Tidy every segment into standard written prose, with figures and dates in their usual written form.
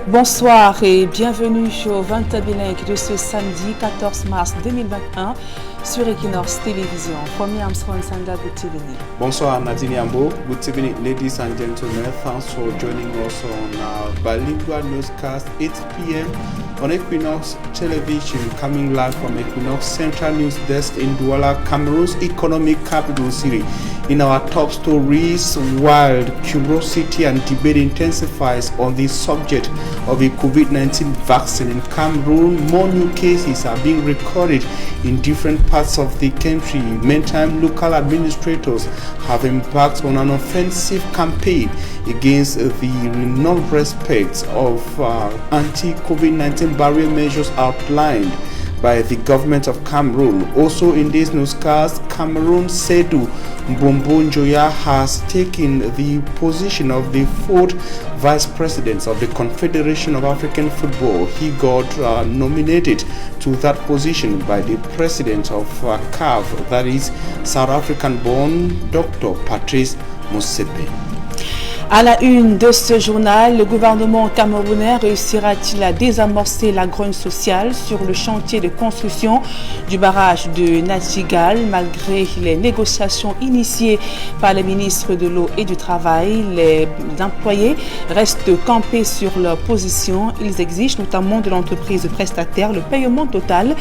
Bonsoir et bienvenue au 20 bilingue de ce samedi 14 mars 2021 sur Equinox Télévision. Premier Armstrong Sanda, good evening. Bonsoir Nadine Ambo, good evening ladies and gentlemen. Thanks for joining us on our bilingual newscast 8 p.m. on Equinox Television, coming live from Equinox Central News Desk in Douala, Cameroon's economic capital city. In our top stories, wild curiosity and debate intensifies on the subject of a COVID-19 vaccine in Cameroon. More new cases are being recorded in different parts of the country. Meantime, local administrators have embarked on an offensive campaign against the non-respect of anti-COVID-19 barrier measures outlined by the government of Cameroon. Also in this newscast, Cameroon Seydou Mbombo-Njoya has taken the position of the fourth vice president of the Confederation of African Football. He got nominated to that position by the president of CAF, that is South African-born Dr. Patrice Motsepe. À la une de ce journal, le gouvernement camerounais réussira-t-il à désamorcer la grogne sociale sur le chantier de construction du barrage de Natigal malgré les négociations initiées par les ministres de l'eau et du travail? Les employés restent campés sur leur position. Ils exigent notamment de l'entreprise prestataire le paiement total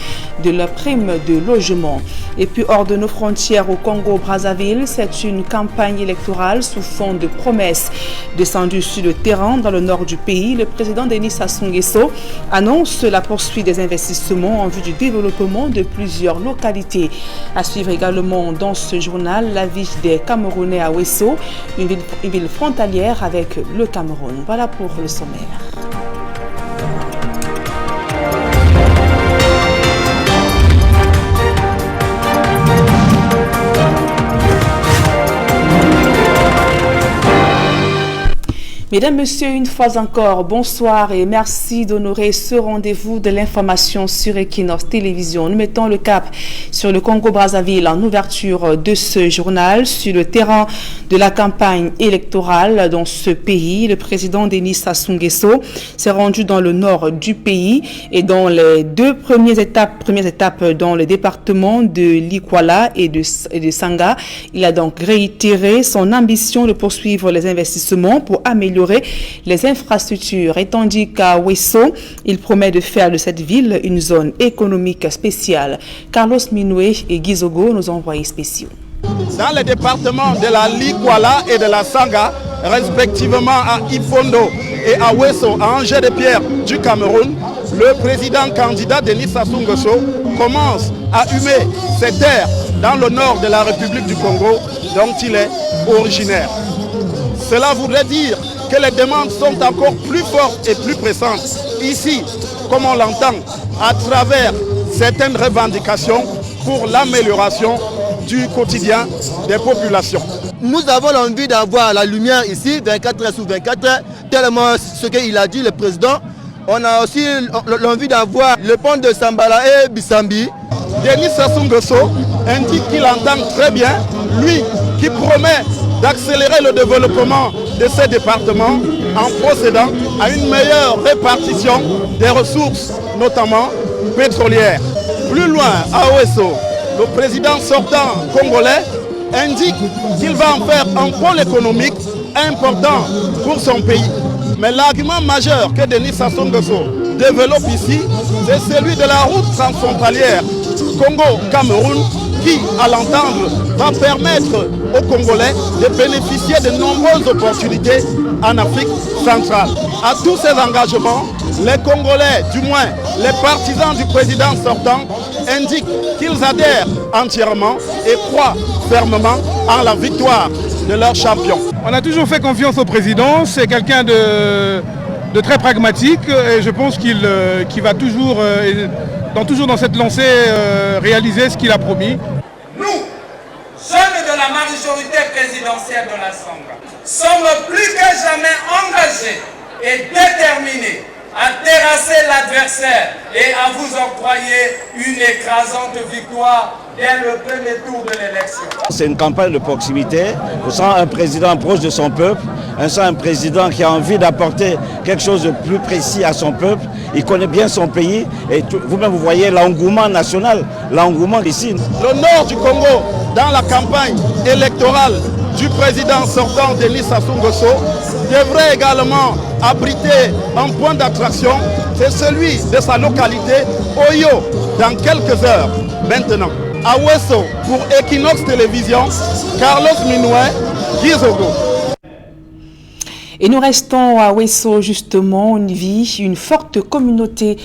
de leur prime de logement. Et puis hors de nos frontières au Congo-Brazzaville, c'est une campagne électorale sous fond de promesses. Descendu sur le terrain dans le nord du pays, le président Denis Sassou Nguesso annonce la poursuite des investissements en vue du développement de plusieurs localités. À suivre également dans ce journal la vie des Camerounais à Ouesso, une ville frontalière avec le Cameroun. Voilà pour le sommaire. Mesdames, Messieurs, une fois encore, bonsoir et merci d'honorer ce rendez-vous de l'information sur Equinox Télévision. Nous mettons le cap sur le Congo-Brazzaville en ouverture de ce journal. Sur le terrain de la campagne électorale dans ce pays, le président Denis Sassou Nguesso s'est rendu dans le nord du pays et dans les deux premières étapes dans le département de Likwala et de Sanga. Il a donc réitéré son ambition de poursuivre les investissements pour améliorer les infrastructures, et tandis qu'à Ouesso, il promet de faire de cette ville une zone économique spéciale. Carlos Minoué et Gizogo, nos envoyés spéciaux. Dans les départements de la Likwala et de la Sanga, respectivement à Ifondo et à Ouesso, à Angers-de-Pierre du Cameroun, le président candidat Denis Sassou Nguesso commence à humer ses terres dans le nord de la République du Congo, dont il est originaire. Cela voudrait dire que les demandes sont encore plus fortes et plus pressantes ici, comme on l'entend, à travers certaines revendications pour l'amélioration du quotidien des populations. Nous avons l'envie d'avoir la lumière ici, 24 heures sur 24 heures, tellement ce qu'il a dit le président. On a aussi l'envie d'avoir le pont de Sambala et Bissambi. Denis Sassou Nguesso indique qu'il entend très bien, lui qui promet d'accélérer le développement de ces départements en procédant à une meilleure répartition des ressources, notamment pétrolières. Plus loin, à Ouesso, le président sortant congolais indique qu'il va en faire un pôle économique important pour son pays. Mais l'argument majeur que Denis Sassou Nguesso développe ici, c'est celui de la route transfrontalière Congo-Cameroun qui, à l'entendre, va permettre aux Congolais de bénéficier de nombreuses opportunités en Afrique centrale. À tous ces engagements, les Congolais, du moins les partisans du président sortant, indiquent qu'ils adhèrent entièrement et croient fermement en la victoire de leur champion. On a toujours fait confiance au président, c'est quelqu'un de très pragmatique et je pense qu'il va toujours dans cette lancée réaliser ce qu'il a promis. Nous, jeunes de la majorité présidentielle de la Sanga, sommes plus que jamais engagés et déterminés à terrasser l'adversaire et à vous octroyer une écrasante victoire dès le premier tour de l'élection. C'est une campagne de proximité. On sent un président proche de son peuple un président qui a envie d'apporter quelque chose de plus précis à son peuple. Il connaît bien son pays et vous-même vous voyez l'engouement national, l'engouement ici. Le nord du Congo, dans la campagne électorale du président sortant Denis Sassou Nguesso, devrait également abriter un point d'attraction, c'est celui de sa localité, Oyo, dans quelques heures maintenant. À Ouesso, pour Equinox Télévision, Carlos Minoué, Gizogo. Et nous restons à Ouesso justement, on y vit une forte communauté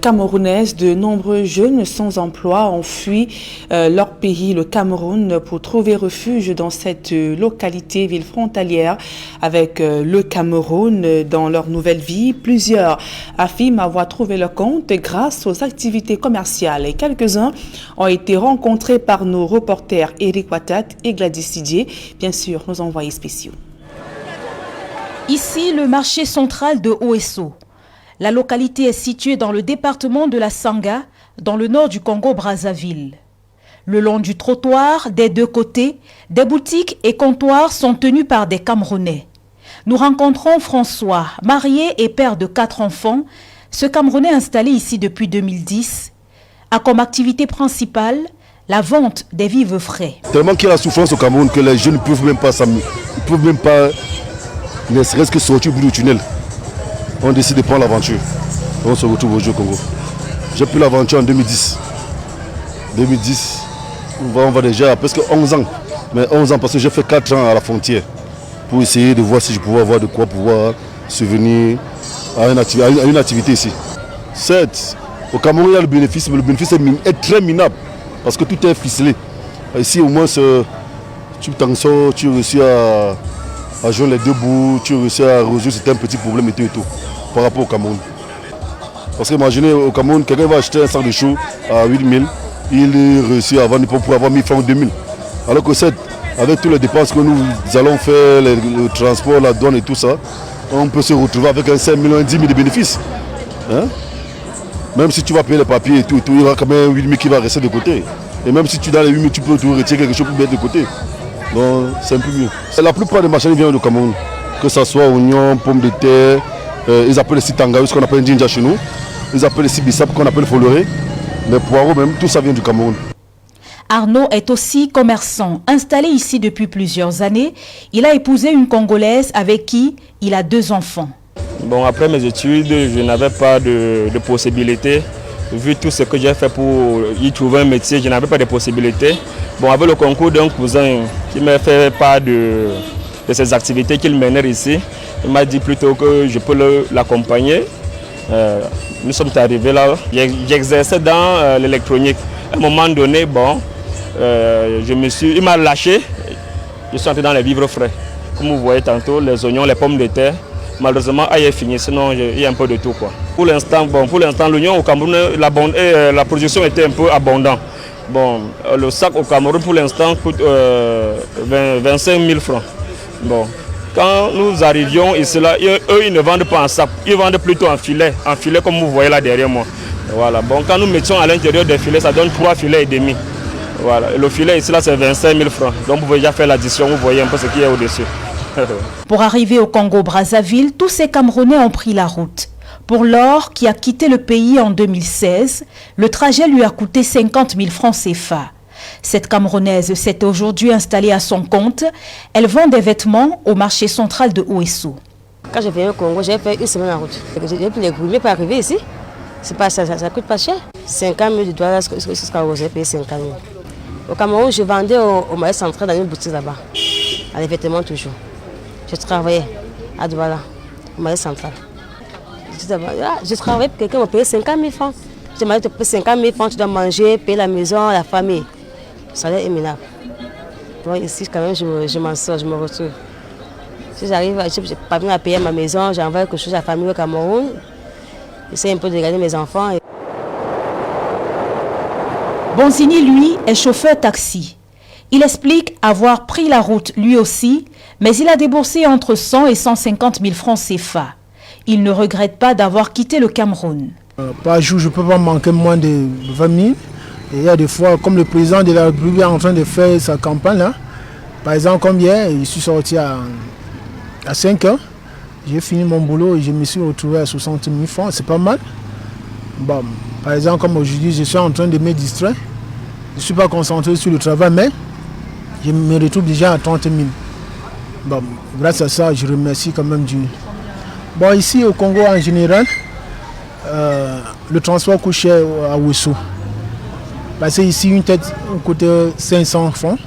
camerounaise. De nombreux jeunes sans emploi ont fui leur pays, le Cameroun, pour trouver refuge dans cette localité, ville frontalière avec le Cameroun. Dans leur nouvelle vie, plusieurs affirment avoir trouvé leur compte grâce aux activités commerciales. Et quelques-uns ont été rencontrés par nos reporters Eric Watat et Gladys Didier, bien sûr nos envoyés spéciaux. Ici, le marché central de Ouesso. La localité est située dans le département de la Sanga, dans le nord du Congo-Brazzaville. Le long du trottoir, des deux côtés, des boutiques et comptoirs sont tenus par des Camerounais. Nous rencontrons François, marié et père de 4 enfants. Ce Camerounais installé ici depuis 2010 a comme activité principale la vente des vivres frais. Tellement qu'il y a la souffrance au Cameroun que les jeunes ne peuvent même pas ne serait-ce que sortir au bout du tunnel. On décide de prendre l'aventure. On se retrouve aujourd'hui au Congo. J'ai pris l'aventure en 2010. 2010, on va déjà à presque 11 ans. Mais 11 ans parce que j'ai fait 4 ans à la frontière pour essayer de voir si je pouvais avoir de quoi pouvoir subvenir à une activité ici. Certes, au Cameroun, il y a le bénéfice, mais le bénéfice est très minable parce que tout est ficelé. Ici, au moins, tu t'en sors, tu réussis à joindre les deux bouts, tu réussis à résoudre certains petits problèmes et tout par rapport au Cameroun. Parce que imaginez au Cameroun, quelqu'un va acheter un sac de choux à 8 000, il réussit à vendre pour avoir 1000 francs ou 2000. Alors que avec toutes les dépenses que nous allons faire, le transport, la douane et tout ça, on peut se retrouver avec un 5 000, un 10 000 de bénéfices. Hein? Même si tu vas payer les papiers et tout, il y aura quand même 8 000 qui va rester de côté. Et même si tu donnes les 8 000, tu peux te retirer quelque chose pour mettre de côté. Donc c'est un peu mieux. La plupart des marchandises viennent du Cameroun, que ce soit oignons, pommes de terre, ils appellent ici tangaou, ce qu'on appelle jinja chez nous, ils appellent ici bissap, qu'on appelle foloré, les poireaux même, tout ça vient du Cameroun. Arnaud est aussi commerçant. Installé ici depuis plusieurs années, il a épousé une Congolaise avec qui il a 2 enfants. Bon, après mes études, je n'avais pas de possibilité. Vu tout ce que j'ai fait pour y trouver un métier, je n'avais pas de possibilité. Bon, avec le concours d'un cousin qui m'a fait part de ces activités qu'il menait ici, il m'a dit plutôt que je peux l'accompagner. Nous sommes arrivés là, j'exerçais dans l'électronique. À un moment donné, bon, il m'a lâché, je suis entré dans les vivres frais. Comme vous voyez tantôt, les oignons, les pommes de terre. Malheureusement, il est fini, sinon il y a un peu de tout, quoi. Pour l'instant, l'oignon au Cameroun, la production était un peu abondante. Bon, le sac au Cameroun pour l'instant coûte 25 000 francs. Bon, quand nous arrivions ici, là, eux ils ne vendent pas en sac, ils vendent plutôt en filet comme vous voyez là derrière moi. Voilà. Bon, quand nous mettions à l'intérieur des filets, ça donne 3 filets et demi. Voilà. Et le filet ici là c'est 25 000 francs. Donc vous pouvez déjà faire l'addition, vous voyez un peu ce qu'il y a au-dessus. Pour arriver au Congo-Brazzaville, tous ces Camerounais ont pris la route. Pour Laure, qui a quitté le pays en 2016, le trajet lui a coûté 50 000 francs CFA. Cette Camerounaise s'est aujourd'hui installée à son compte. Elle vend des vêtements au marché central de Ouesso. Quand je viens au Congo, j'ai fait 1 semaine en route. J'ai pris les gourmets pour arriver ici. Ça coûte pas cher. 50 000 $, jusqu'à où j'ai payé 50 000. Au Cameroun, je vendais au marché central dans une boutique là-bas. À les vêtements toujours. Je travaillais à Douala, au marché central. Je travaillais pour quelqu'un qui m'a payé 50 000 francs. Je m'avais payé 50 000 francs, tu dois manger, payer la maison, la famille. Ça a l'air éminable. Donc ici, quand même, je m'en sors, je me retrouve. Si j'arrive, je n'ai pas bien à payer ma maison, j'envoie quelque chose à la famille au Cameroun. J'essaie un peu de garder mes enfants. Bonzini, lui, est chauffeur taxi. Il explique avoir pris la route lui aussi, mais il a déboursé entre 100 et 150 000 francs CFA. Il ne regrette pas d'avoir quitté le Cameroun. Par jour, je ne peux pas manquer moins de 20 000. Et il y a des fois, comme le président de la République est en train de faire sa campagne, là, par exemple, comme hier, je suis sorti à à 5 ans. J'ai fini mon boulot et je me suis retrouvé à 60 000 francs. C'est pas mal. Bon, par exemple, comme aujourd'hui, je suis en train de me distraire. Je ne suis pas concentré sur le travail, mais je me retrouve déjà à 30 000. Bon, grâce à ça, je remercie quand même Dieu. Bon, ici au Congo en général, le transport coûte cher à Ouesso. Parce que ici, une tête coûte 500 francs.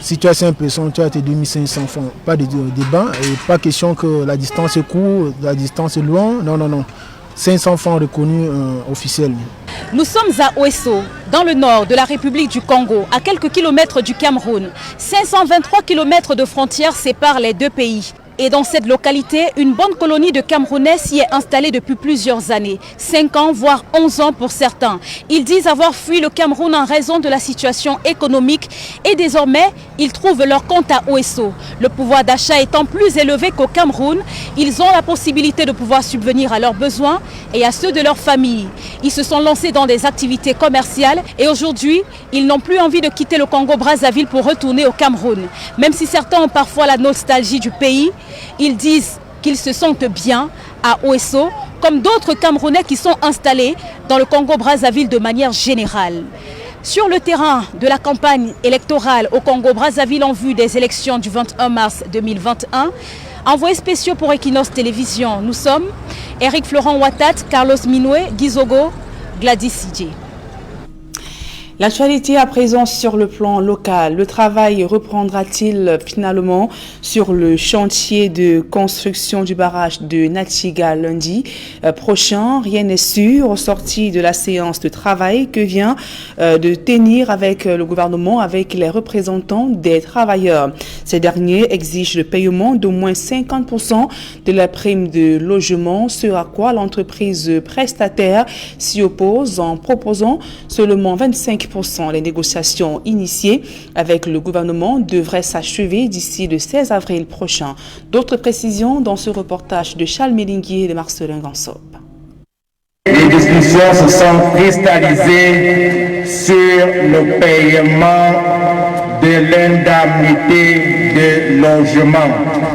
Si tu as 5 personnes, tu as tes 2500 francs. Pas de débat. Et pas question que la distance est courte, la distance est loin. Non, non, non. 500 francs reconnus officiels. Nous sommes à Ouesso, dans le nord de la République du Congo, à quelques kilomètres du Cameroun. 523 kilomètres de frontières séparent les deux pays. Et dans cette localité, une bonne colonie de Camerounais s'y est installée depuis plusieurs années. 5 ans, voire 11 ans pour certains. Ils disent avoir fui le Cameroun en raison de la situation économique et désormais, ils trouvent leur compte à Ouesso. Le pouvoir d'achat étant plus élevé qu'au Cameroun, ils ont la possibilité de pouvoir subvenir à leurs besoins et à ceux de leur famille. Ils se sont lancés dans des activités commerciales et aujourd'hui, ils n'ont plus envie de quitter le Congo-Brazzaville pour retourner au Cameroun. Même si certains ont parfois la nostalgie du pays, ils disent qu'ils se sentent bien à Ouesso, comme d'autres Camerounais qui sont installés dans le Congo-Brazzaville de manière générale. Sur le terrain de la campagne électorale au Congo-Brazzaville en vue des élections du 21 mars 2021, envoyés spéciaux pour Equinox Télévision, nous sommes Eric Florent Ouattat, Carlos Minoué, Guizogo, Gladys Sidje. L'actualité à présent sur le plan local. Le travail reprendra-t-il finalement sur le chantier de construction du barrage de Natiga lundi prochain? Rien n'est sûr au sorti de la séance de travail que vient de tenir avec le gouvernement, avec les représentants des travailleurs. Ces derniers exigent le paiement d'au moins 50% de la prime de logement, ce à quoi l'entreprise prestataire s'y oppose en proposant seulement 25%. Les négociations initiées avec le gouvernement devraient s'achever d'ici le 16 avril prochain. D'autres précisions dans ce reportage de Charles Mélinguier et de Marcelin Gansop. Les discussions se sont cristallisées sur le paiement de l'indemnité de logement.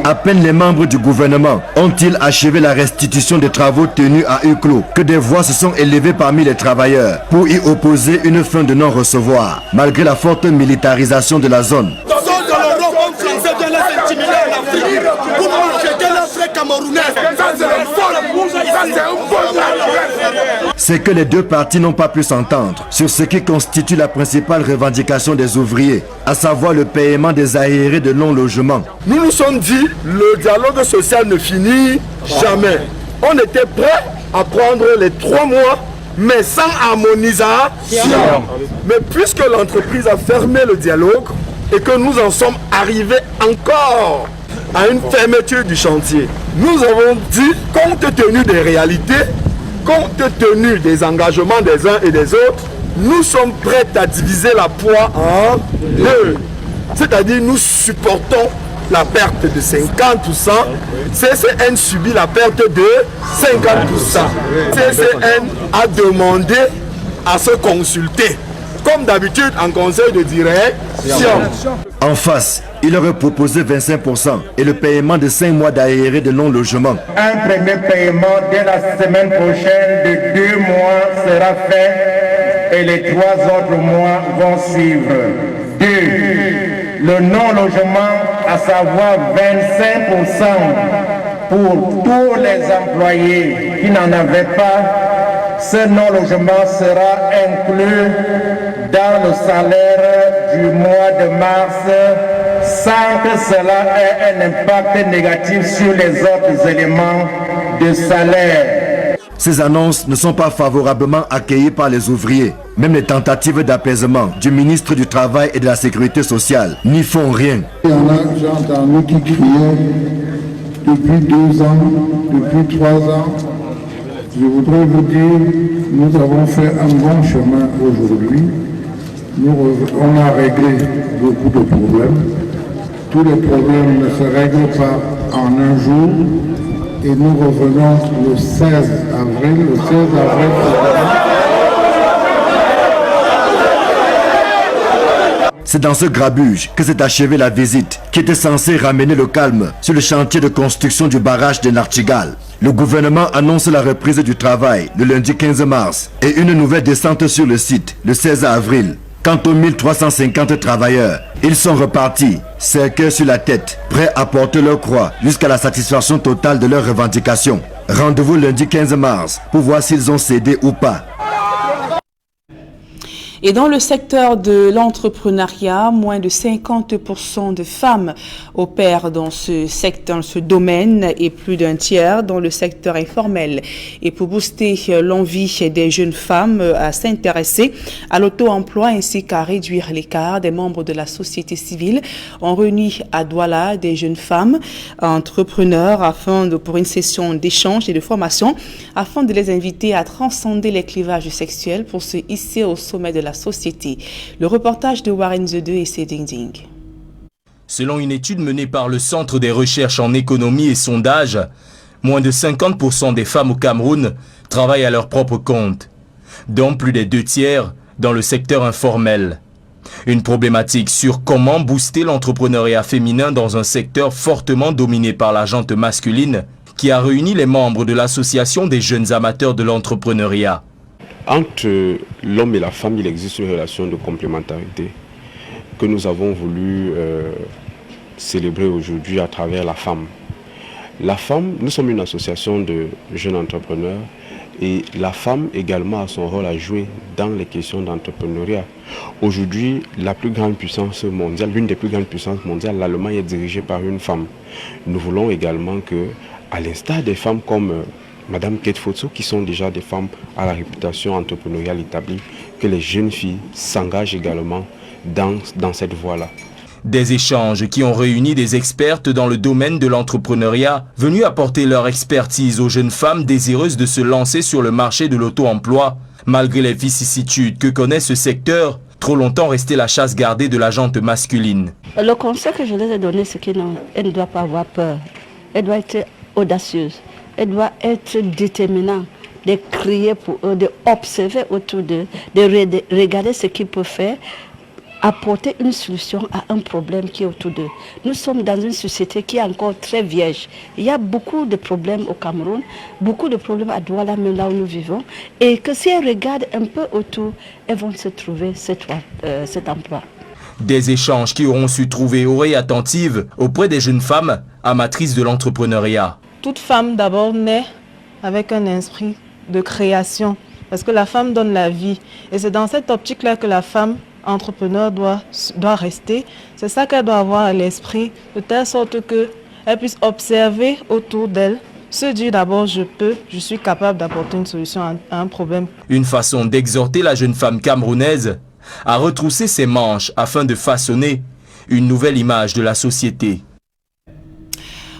À peine les membres du gouvernement ont-ils achevé la restitution des travaux tenus à huis clos que des voix se sont élevées parmi les travailleurs pour y opposer une fin de non-recevoir, malgré la forte militarisation de la zone. C'est que les deux parties n'ont pas pu s'entendre sur ce qui constitue la principale revendication des ouvriers, à savoir le paiement des arriérés de non-logement. Nous nous sommes dit, le dialogue social ne finit jamais. On était prêt à prendre les 3 mois, mais sans harmonisation. Mais puisque l'entreprise a fermé le dialogue et que nous en sommes arrivés encore à une fermeture du chantier, nous avons dit, compte tenu des réalités, compte tenu des engagements des uns et des autres, nous sommes prêts à diviser la poire en 2. C'est-à-dire nous supportons la perte de 50%, CCN subit la perte de 50%. CCN a demandé à se consulter, comme d'habitude en conseil de direction. En face, il aurait proposé 25% et le paiement de 5 mois d'arriérés de non-logement. Un premier paiement dès la semaine prochaine de 2 mois sera fait et les 3 autres mois vont suivre. 2. Le non-logement, à savoir 25% pour tous les employés qui n'en avaient pas. Ce non-logement sera inclus dans le salaire du mois de mars sans que cela ait un impact négatif sur les autres éléments de salaire. Ces annonces ne sont pas favorablement accueillies par les ouvriers. Même les tentatives d'apaisement du ministre du Travail et de la Sécurité sociale n'y font rien. Il y en a, j'ai entendu qui criaient depuis 2 ans, depuis 3 ans. Je voudrais vous dire, nous avons fait un bon chemin aujourd'hui. On a réglé beaucoup de problèmes. Tous les problèmes ne se règlent pas en un jour. Et nous revenons le 16 avril. Le 16 avril. C'est dans ce grabuge que s'est achevée la visite qui était censée ramener le calme sur le chantier de construction du barrage de Nartigal. Le gouvernement annonce la reprise du travail le lundi 15 mars et une nouvelle descente sur le site le 16 avril. Quant aux 1350 travailleurs, ils sont repartis, cercueil sur la tête, prêts à porter leur croix jusqu'à la satisfaction totale de leurs revendications. Rendez-vous lundi 15 mars pour voir s'ils ont cédé ou pas. Et dans le secteur de l'entrepreneuriat, moins de 50% de femmes opèrent dans ce secteur, ce domaine, et plus d'un tiers dans le secteur informel. Et pour booster l'envie des jeunes femmes à s'intéresser à l'auto-emploi ainsi qu'à réduire l'écart, des membres de la société civile ont réuni à Douala des jeunes femmes entrepreneurs pour une session d'échange et de formation afin de les inviter à transcender les clivages sexuels pour se hisser au sommet de la société. Le reportage de Warren Zede et Seding Ding. Selon une étude menée par le Centre des recherches en économie et sondage, moins de 50% des femmes au Cameroun travaillent à leur propre compte, dont plus des 2 tiers dans le secteur informel. Une problématique sur comment booster l'entrepreneuriat féminin dans un secteur fortement dominé par la gente masculine qui a réuni les membres de l'association des jeunes amateurs de l'entrepreneuriat. Entre l'homme et la femme, il existe une relation de complémentarité que nous avons voulu célébrer aujourd'hui à travers la femme. La femme, nous sommes une association de jeunes entrepreneurs et la femme également a son rôle à jouer dans les questions d'entrepreneuriat. Aujourd'hui, la plus grande puissance mondiale, l'une des plus grandes puissances mondiales, l'Allemagne est dirigée par une femme. Nous voulons également que, à l'instar des femmes comme Madame Kate Fotso, qui sont déjà des femmes à la réputation entrepreneuriale établie, que les jeunes filles s'engagent également dans cette voie-là. Des échanges qui ont réuni des expertes dans le domaine de l'entrepreneuriat, venus apporter leur expertise aux jeunes femmes désireuses de se lancer sur le marché de l'auto-emploi. Malgré les vicissitudes que connaît ce secteur, trop longtemps resté la chasse gardée de la gente masculine. Le conseil que je les ai donné, c'est qu'elle ne doit pas avoir peur. Elle doit être audacieuse. Elle doit être déterminante, de crier pour eux, d'observer autour d'eux, de regarder ce qu'ils peuvent faire, apporter une solution à un problème qui est autour d'eux. Nous sommes dans une société qui est encore très vierge. Il y a beaucoup de problèmes au Cameroun, beaucoup de problèmes à Douala, même là où nous vivons, et que si elles regardent un peu autour, elles vont se trouver cet emploi. Des échanges qui auront su trouver oreille attentive auprès des jeunes femmes amatrices de l'entrepreneuriat. Toute femme d'abord naît avec un esprit de création parce que la femme donne la vie et c'est dans cette optique-là que la femme entrepreneur doit rester. C'est ça qu'elle doit avoir à l'esprit de telle sorte qu'elle puisse observer autour d'elle, se dire d'abord je suis capable d'apporter une solution à un problème. Une façon d'exhorter la jeune femme camerounaise à retrousser ses manches afin de façonner une nouvelle image de la société.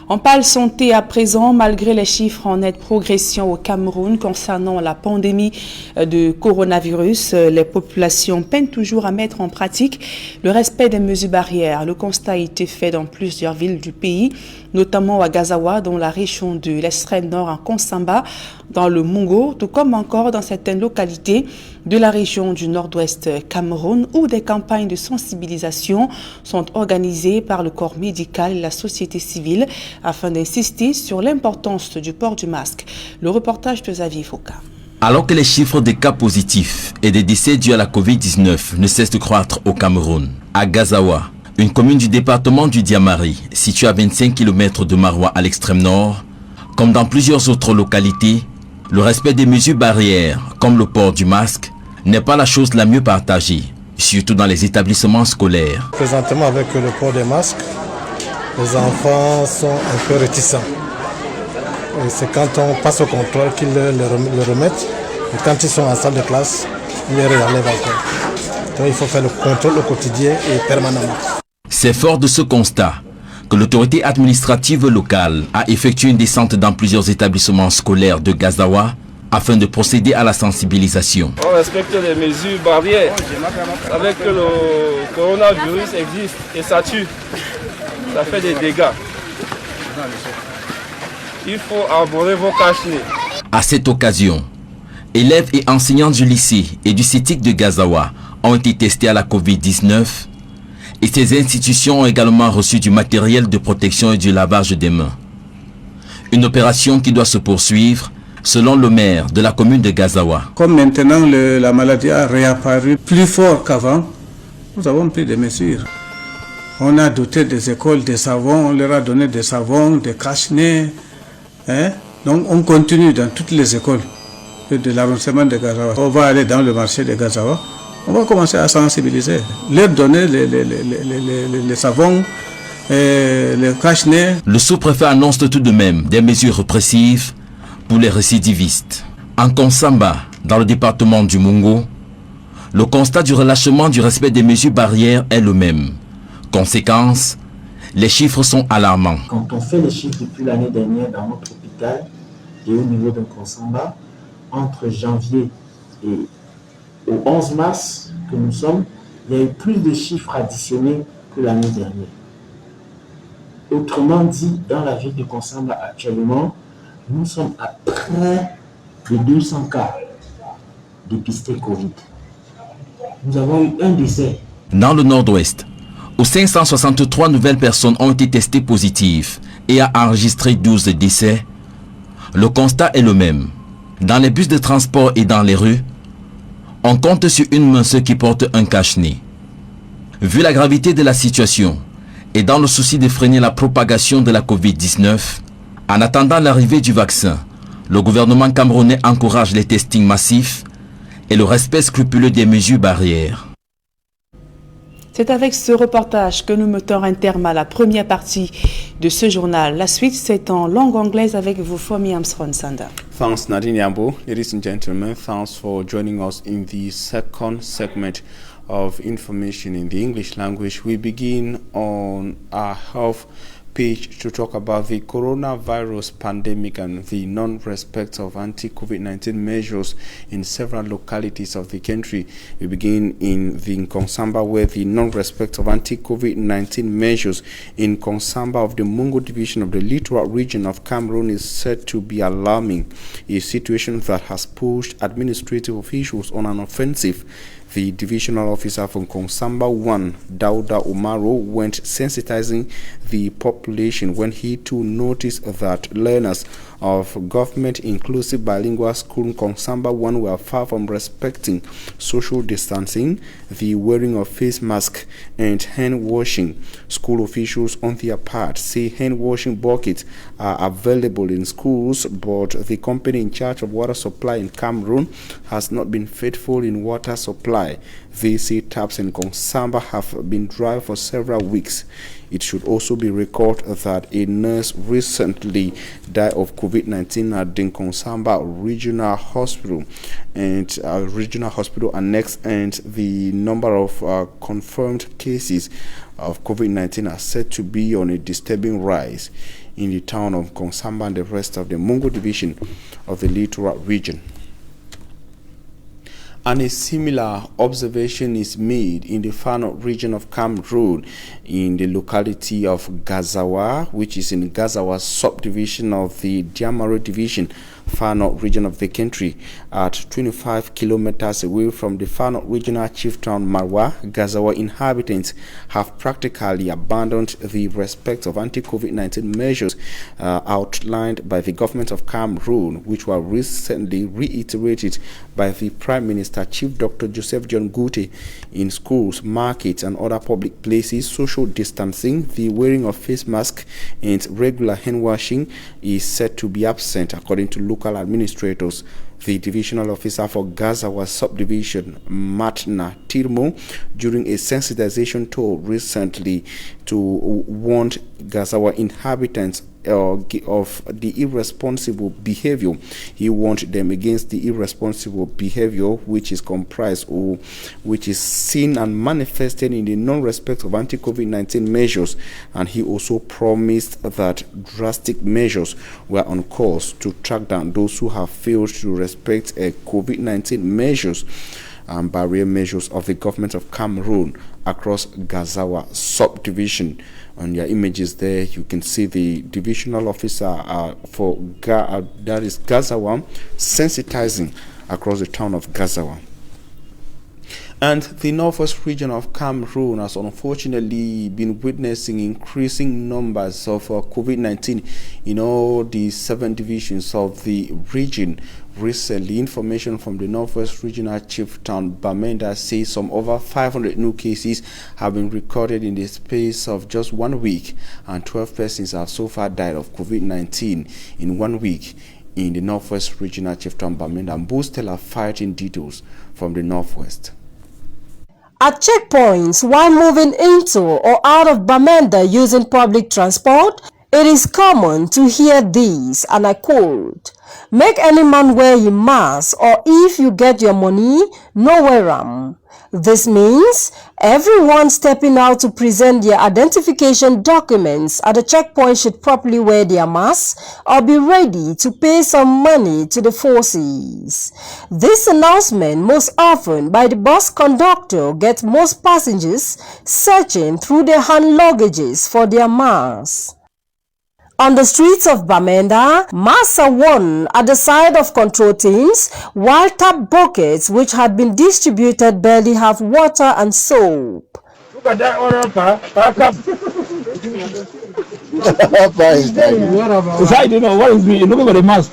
On parle santé à présent, malgré les chiffres en nette progression au Cameroun concernant la pandémie de coronavirus, les populations peinent toujours à mettre en pratique le respect des mesures barrières. Le constat a été fait dans plusieurs villes du pays, notamment à Gazawa, dans la région de l'extrême nord, en Konsamba, dans le Mungo, tout comme encore dans certaines localités de la région du nord-ouest Cameroun, où des campagnes de sensibilisation sont organisées par le corps médical et la société civile afin d'insister sur l'importance du port du masque. Le reportage de Xavier Fouca. Alors que les chiffres des cas positifs et des décès dus à la Covid-19 ne cessent de croître au Cameroun, à Gazawa, une commune du département du Diamari, située à 25 km de Maroua à l'extrême nord, comme dans plusieurs autres localités, le respect des mesures barrières, comme le port du masque, n'est pas la chose la mieux partagée, surtout dans les établissements scolaires. Présentement, avec le port des masques, les enfants sont un peu réticents. C'est quand on passe au contrôle qu'ils le remettent, et quand ils sont en salle de classe, ils les réenlèvent encore. Donc il faut faire le contrôle au quotidien et permanemment. C'est fort de ce constat que l'autorité administrative locale a effectué une descente dans plusieurs établissements scolaires de Gazawa afin de procéder à la sensibilisation. On respecte les mesures barrières. Avec que le coronavirus existe et ça tue, ça fait des dégâts. Il faut arborer vos cache-nez. À cette occasion, élèves et enseignants du lycée et du CETIC de Gazawa ont été testés à la Covid-19 Et ces institutions ont également reçu du matériel de protection et du lavage des mains. Une opération qui doit se poursuivre, selon le maire de la commune de Gazawa. Comme maintenant la maladie a réapparu plus fort qu'avant, nous avons pris des mesures. On a doté des écoles de savons, on leur a donné des savons, des cache-nez. Donc on continue dans toutes les écoles de l'arrondissement de Gazawa. On va aller dans le marché de Gazawa. On va commencer à sensibiliser, leur donner les savons, les cache-nez. Le sous-préfet annonce tout de même des mesures répressives pour les récidivistes. En Konsamba, dans le département du Mungo, le constat du relâchement du respect des mesures barrières est le même. Conséquence, les chiffres sont alarmants. Quand on fait les chiffres depuis l'année dernière dans notre hôpital et au niveau de Konsamba, entre janvier et au 11 mars que nous sommes, il y a eu plus de chiffres additionnés que l'année dernière. Autrement dit, dans la ville de Konsamba actuellement, nous sommes à près de 200 cas dépistés Covid. Nous avons eu un décès. Dans le nord-ouest, où 563 nouvelles personnes ont été testées positives et a enregistré 12 décès, le constat est le même. Dans les bus de transport et dans les rues, on compte sur une main ceux qui portent un cache-nez. Vu la gravité de la situation et dans le souci de freiner la propagation de la Covid-19, en attendant l'arrivée du vaccin, le gouvernement camerounais encourage les testings massifs et le respect scrupuleux des mesures barrières. C'est avec ce reportage que nous mettons un terme à la première partie de ce journal. La suite, c'est en langue anglaise avec vous, Fomi Armstrong Sanda. Thanks, Nadine Yambo. Ladies and gentlemen, thanks for joining us in the second segment of information in the English language. We begin on our health page to talk about the coronavirus pandemic and the non-respect of anti-COVID-19 measures in several localities of the country. We begin in Konsamba, where the non-respect of anti-COVID-19 measures in Konsamba of the Mungo division of the littoral region of Cameroon is said to be alarming, a situation that has pushed administrative officials on an offensive. The divisional officer from Konsamba 1, Dauda Umaro, went sensitizing the population when he too noticed that learners of government-inclusive bilingual school in Konsamba 1 were far from respecting social distancing, the wearing of face masks, and hand washing. School officials on their part say hand washing buckets are available in schools, but the company in charge of water supply in Cameroon has not been faithful in water supply. They say taps in Konsamba have been dry for several weeks. It should also be recorded that a nurse recently died of COVID-19 at the Konsamba Regional Hospital and Regional Hospital Annex, and the number of confirmed cases of COVID-19 are said to be on a disturbing rise in the town of Konsamba and the rest of the Mungo division of the littoral region. And a similar observation is made in the Far North region of Cameroon, in the locality of Gazawa, which is in Gazawa subdivision of the Diamaro division, Far North region of the country. At 25 kilometers away from the Far North regional chief town Marwa, Gazawa inhabitants have practically abandoned the respect of anti-COVID-19 measures outlined by the government of Cameroon, which were recently reiterated by the Prime Minister, Chief Dr. Joseph John Gute. In schools, markets, and other public places, social distancing, the wearing of face masks, and regular hand washing is said to be absent, according to local administrators. The divisional officer for Gazawa subdivision, Matna Tirmo, during a sensitization tour recently to warn Gazawa inhabitants of the irresponsible behavior. He warned them against the irresponsible behavior which is comprised or which is seen and manifested in the non-respect of anti-COVID-19 measures, and he also promised that drastic measures were on course to track down those who have failed to respect COVID-19 measures and barrier measures of the government of Cameroon across Gazawa subdivision. On your images there, you can see the divisional officer for that is Gazawa sensitizing across the town of Gazawa. And the northwest region of Cameroon has unfortunately been witnessing increasing numbers of COVID-19 in all the 7 divisions of the region. Recently, information from the Northwest Regional Chieftain Bamenda says some over 500 new cases have been recorded in the space of just 1 week, and 12 persons have so far died of COVID-19 in 1 week in the Northwest Regional Chieftain Bamenda. And Boostel are fighting details from the Northwest. At checkpoints, while moving into or out of Bamenda using public transport, it is common to hear these, and I quote, "Make any man wear your mask, or if you get your money, no wear 'em." This means everyone stepping out to present their identification documents at the checkpoint should properly wear their masks or be ready to pay some money to the forces. This announcement, most often by the bus conductor, gets most passengers searching through their hand luggages for their masks. On the streets of Bamenda, masks are worn at the side of control teams, while tap buckets which had been distributed barely have water and soap. Look at that order, pack up. I don't know what is doing. Look at the mask.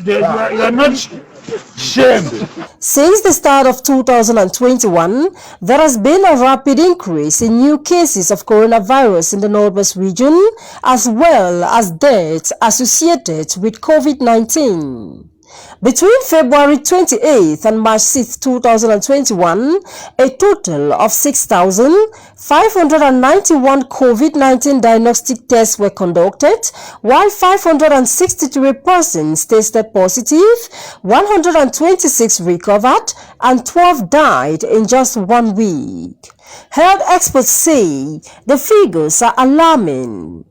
You are not shamed. Since the start of 2021, there has been a rapid increase in new cases of coronavirus in the Northwest region, as well as deaths associated with COVID-19. Between February 28th and March 6th, 2021, a total of 6,591 COVID-19 diagnostic tests were conducted, while 563 persons tested positive, 126 recovered, and 12 died in just 1 week. Health experts say the figures are alarming.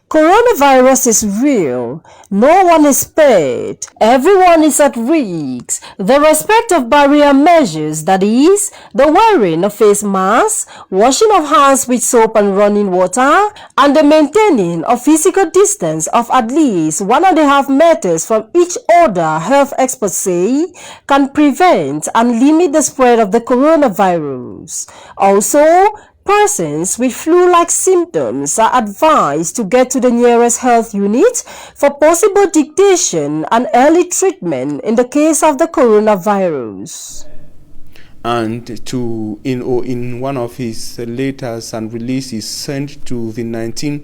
Coronavirus is real. No one is spared. Everyone is at risk. The respect of barrier measures, that is, the wearing of face masks, washing of hands with soap and running water, and the maintaining of physical distance of at least 1.5 meters from each other, health experts say, can prevent and limit the spread of the coronavirus. Also, persons with flu-like symptoms are advised to get to the nearest health unit for possible dictation and early treatment in the case of the coronavirus. And in one of his letters and releases sent to the 19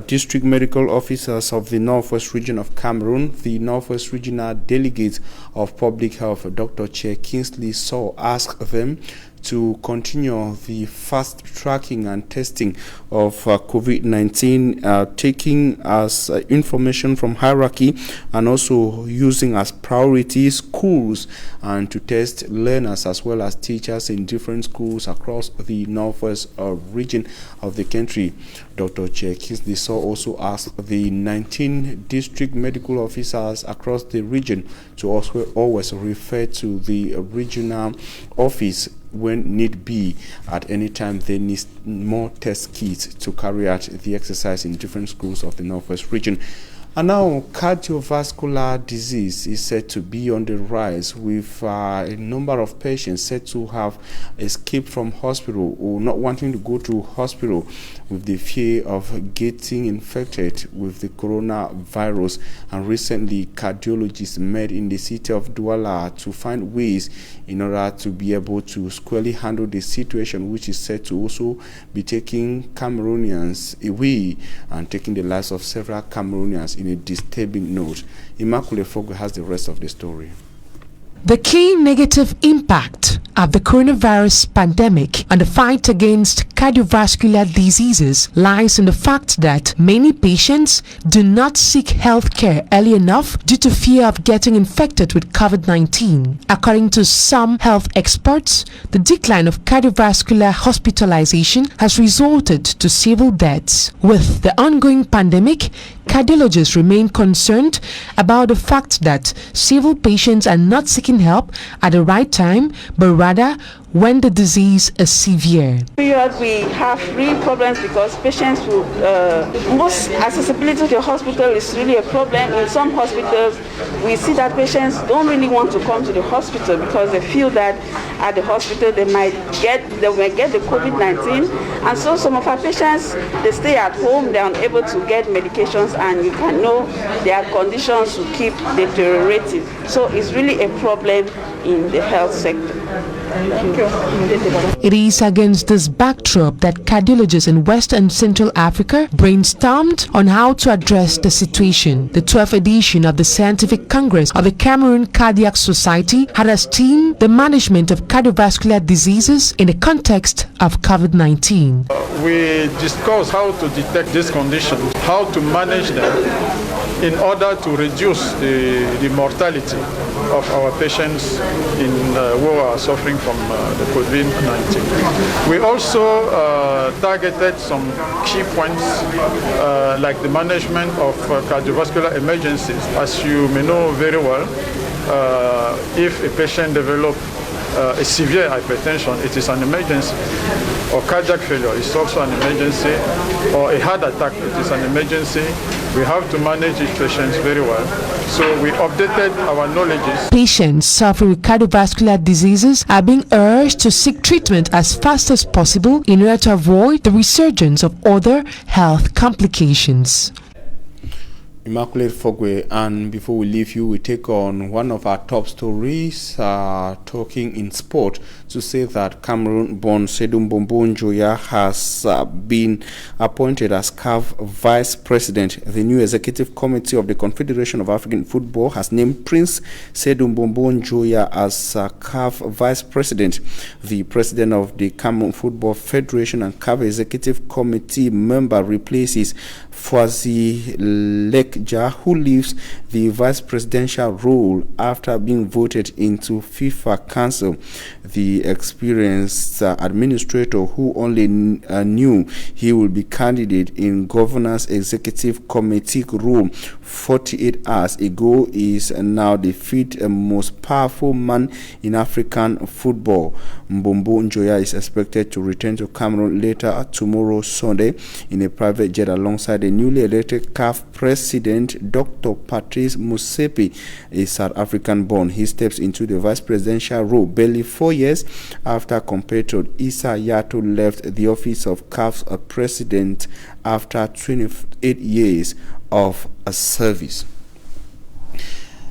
district medical officers of the Northwest region of Cameroon, the Northwest Regional Delegate of Public Health, Dr. Che Kingsley Saw, asked them to continue the fast tracking and testing of COVID-19, taking as information from hierarchy and also using as priority schools, and to test learners as well as teachers in different schools across the Northwest region of the country. Dr. Che Kingsley Saw also asked the 19 district medical officers across the region to also always refer to the regional office when need be. At any time they need more test kits to carry out the exercise in different schools of the Northwest region. And now, cardiovascular disease is said to be on the rise, with a number of patients said to have escaped from hospital or not wanting to go to hospital with the fear of getting infected with the coronavirus. And recently, cardiologists met in the city of Douala to find ways in order to be able to squarely handle the situation, which is said to also be taking Cameroonians away and taking the lives of several Cameroonians in a disturbing note. Immaculate Fogo has the rest of the story. The key negative impact of the coronavirus pandemic on the fight against cardiovascular diseases lies in the fact that many patients do not seek health care early enough due to fear of getting infected with COVID-19. According to some health experts, the decline of cardiovascular hospitalization has resulted to several deaths. With the ongoing pandemic, cardiologists remain concerned about the fact that several patients are not seeking help at the right time, but rather when the disease is severe. Period, we have real problems because patients will, most accessibility to the hospital is really a problem. In some hospitals, we see that patients don't really want to come to the hospital because they feel that at the hospital they might get the COVID-19, and so some of our patients, they stay at home, they're unable to get medications, and you can know their conditions will keep deteriorating. So it's really a problem in the health sector. Thank you. It is against this backdrop that cardiologists in West and Central Africa brainstormed on how to address the situation. The 12th edition of the Scientific Congress of the Cameroon Cardiac Society had as theme the management of cardiovascular diseases in the context of COVID-19. We discussed how to detect these conditions, how to manage them in order to reduce the mortality of our patients who are suffering from the COVID-19. We also targeted some key points like the management of cardiovascular emergencies. As you may know very well, if a patient develops a severe hypertension, it is an emergency. Or cardiac failure is also an emergency. Or a heart attack, it is an emergency. We have to manage these patients very well. So we updated our knowledge. Patients suffering with cardiovascular diseases are being urged to seek treatment as fast as possible in order to avoid the resurgence of other health complications. Immaculate Fogwe, and before we leave you, we take on one of our top stories, talking in sport, to say that Cameroon-born Sedum Mbombo Njoya has been appointed as CAF Vice President. The new Executive Committee of the Confederation of African Football has named Prince Sedum Mbombo Njoya as CAF Vice President. The President of the Cameroon Football Federation and CAF Executive Committee member replaces Fwazi Lekja, who leaves the vice presidential role after being voted into FIFA Council. The experienced administrator, who only knew he would be candidate in Governor's Executive Committee role 48 hours ago, is now the fifth most powerful man in African football. Mbombo Njoya is expected to return to Cameroon later tomorrow, Sunday, in a private jet alongside the newly elected CAF President Dr. Patrice Motsepe, a South African born. He steps into the vice presidential role barely 4 years after compatriot Issa Yato left the office of CAF's president after 28 years of service.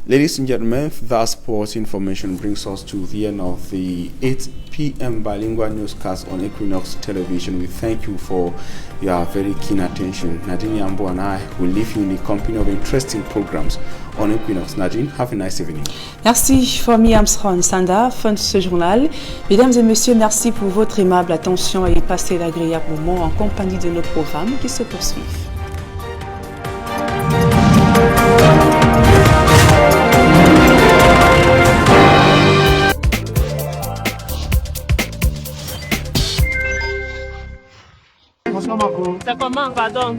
Ladies and gentlemen, that sports information brings us to the end of the 8 p.m. bilingual newscast on Equinox Television. We thank you for your very keen attention. Nadine Yambo and I will leave you in the company of interesting programs on Equinox. Nadine, have a nice evening. Merci, Fomi Armstrong Sanda, fin de ce journal. Mesdames et messieurs, merci pour votre aimable attention et passez l'agréable moment en compagnie de nos programmes qui se poursuivent. C'est comment, pardon,